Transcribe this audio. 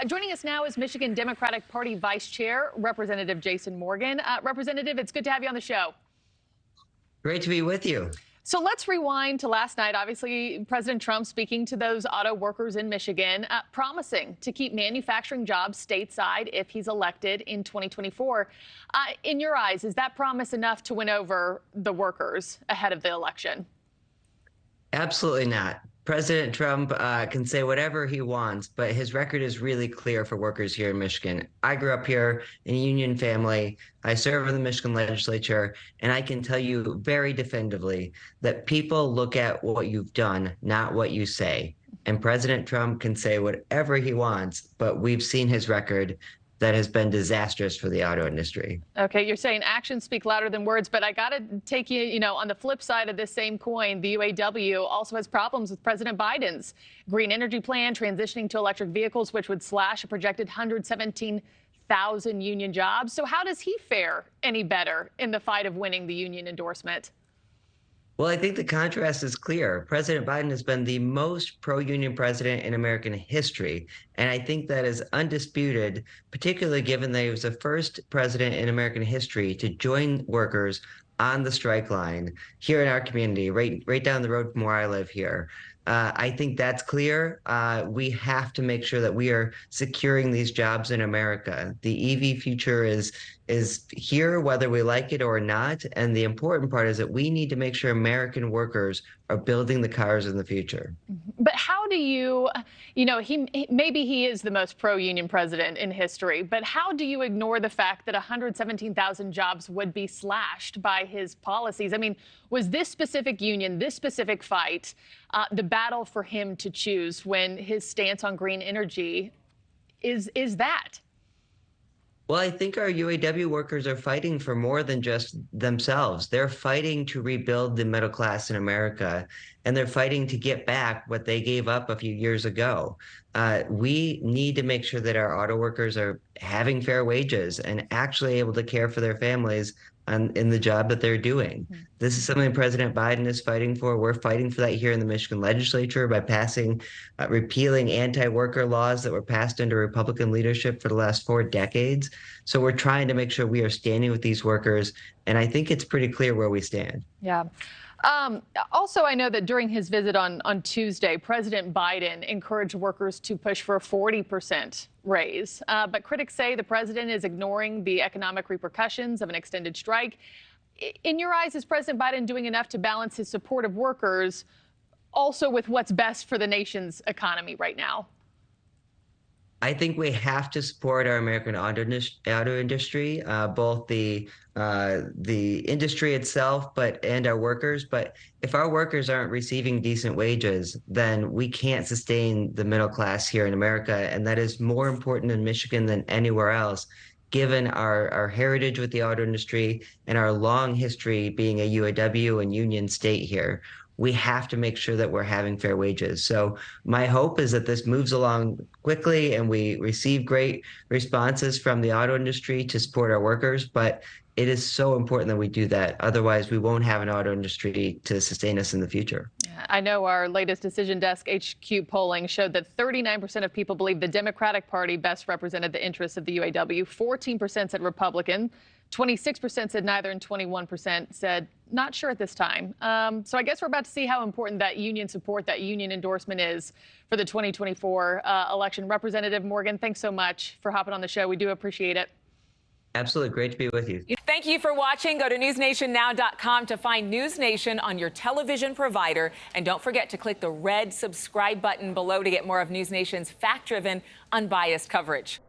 Joining us now is Michigan Democratic Party Vice Chair, Representative Jason Morgan. Representative, it's good to have you on the show. Great to be with you. So let's rewind to last night. Obviously, President Trump speaking to those auto workers in Michigan, promising to keep manufacturing jobs stateside if he's elected in 2024. In your eyes, is that promise enough to win over the workers ahead of the election? Absolutely not. President Trump can say whatever he wants, but his record is really clear for workers here in Michigan. I grew up here in a union family. I serve in the Michigan legislature, and I can tell you very definitively that people look at what you've done, not what you say. And President Trump can say whatever he wants, but we've seen his record that has been disastrous for the auto industry. Okay, you're saying actions speak louder than words, but I got to take you, on the flip side of this same coin, the UAW also has problems with President Biden's green energy plan, transitioning to electric vehicles, which would slash a projected 117,000 union jobs. So how does he fare any better in the fight of winning the union endorsement? Well, I think the contrast is clear. President Biden has been the most pro-union president in American history, and I think that is undisputed, particularly given that he was the first president in American history to join workers on the strike line here in our community, right down the road from where I live here. I think that's clear. We have to make sure that we are securing these jobs in America. The EV future is here, whether we like it or not. And the important part is that we need to make sure American workers are building the cars in the future. But how do you, maybe he is the most pro-union president in history, but how do you ignore the fact that 117,000 jobs would be slashed by his policies? I mean, was this specific union, this specific fight, the battle for him to choose when his stance on green energy is that? Well, I think our UAW workers are fighting for more than just themselves. They're fighting to rebuild the middle class in America, and they're fighting to get back what they gave up a few years ago. We need to make sure that our auto workers are having fair wages and actually able to care for their families in the job that they're doing. This is something President Biden is fighting for. We're fighting for that here in the Michigan legislature by repealing anti-worker laws that were passed under Republican leadership for the last 4 decades. So we're trying to make sure we are standing with these workers, and I think it's pretty clear where we stand. Yeah. Also, I know that during his visit on Tuesday, President Biden encouraged workers to push for a 40% raise. But critics say the president is ignoring the economic repercussions of an extended strike. In your eyes, is President Biden doing enough to balance his support of workers also with what's best for the nation's economy right now? I think we have to support our American auto industry, both the industry itself, and our workers. But if our workers aren't receiving decent wages, then we can't sustain the middle class here in America, and that is more important in Michigan than anywhere else, given our heritage with the auto industry and our long history being a UAW and union state here. We have to make sure that we're having fair wages. So my hope is that this moves along quickly and we receive great responses from the auto industry to support our workers. But it is so important that we do that. Otherwise, we won't have an auto industry to sustain us in the future. I know our latest Decision Desk HQ polling showed that 39% of people believe the Democratic Party best represented the interests of the UAW. 14% said Republican. 26% said neither, and 21% said not sure at this time. So I guess we're about to see how important that union support, that union endorsement is for the 2024 election. Representative Morgan, thanks so much for hopping on the show. We do appreciate it. Absolutely. Great to be with you. Thank you for watching. Go to newsnationnow.com to find NewsNation on your television provider. And don't forget to click the red subscribe button below to get more of NewsNation's fact-driven, unbiased coverage.